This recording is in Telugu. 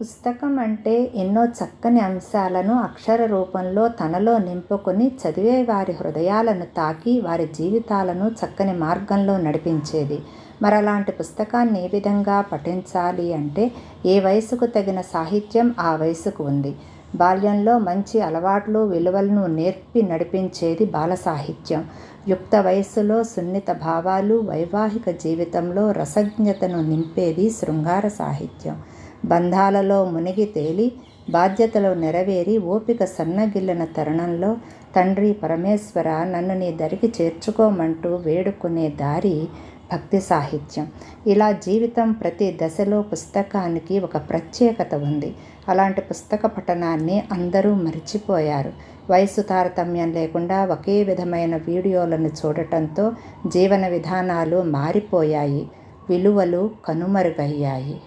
పుస్తకం అంటే ఎన్నో చక్కని అంశాలను అక్షర రూపంలో తనలో నింపుకొని చదివే వారి హృదయాలను తాకి వారి జీవితాలను చక్కని మార్గంలో నడిపించేది. మరలాంటి పుస్తకాన్ని ఏ విధంగా పఠించాలి అంటే, ఏ వయసుకు తగిన సాహిత్యం ఆ వయసుకు ఉంది. బాల్యంలో మంచి అలవాట్లు విలువలను నేర్పి నడిపించేది బాల సాహిత్యం. యుక్త వయస్సులో సున్నిత భావాలు, వైవాహిక జీవితంలో రసజ్ఞతను నింపేది శృంగార సాహిత్యం. బంధాలలో మునిగి తేలి బాధ్యతలు నెరవేరి ఓపిక సన్నగిల్లిన తరుణంలో తండ్రి పరమేశ్వర నన్ను నీ దరికి చేర్చుకోమంటూ వేడుకునే దారి భక్తి సాహిత్యం. ఇలా జీవితం ప్రతి దశలో పుస్తకానికి ఒక ప్రత్యేకత ఉంది. అలాంటి పుస్తక పఠనాన్ని అందరూ మరిచిపోయారు. వయసు తారతమ్యం లేకుండా ఒకే విధమైన వీడియోలను చూడటంతో జీవన విధానాలు మారిపోయాయి, విలువలు కనుమరుగయ్యాయి.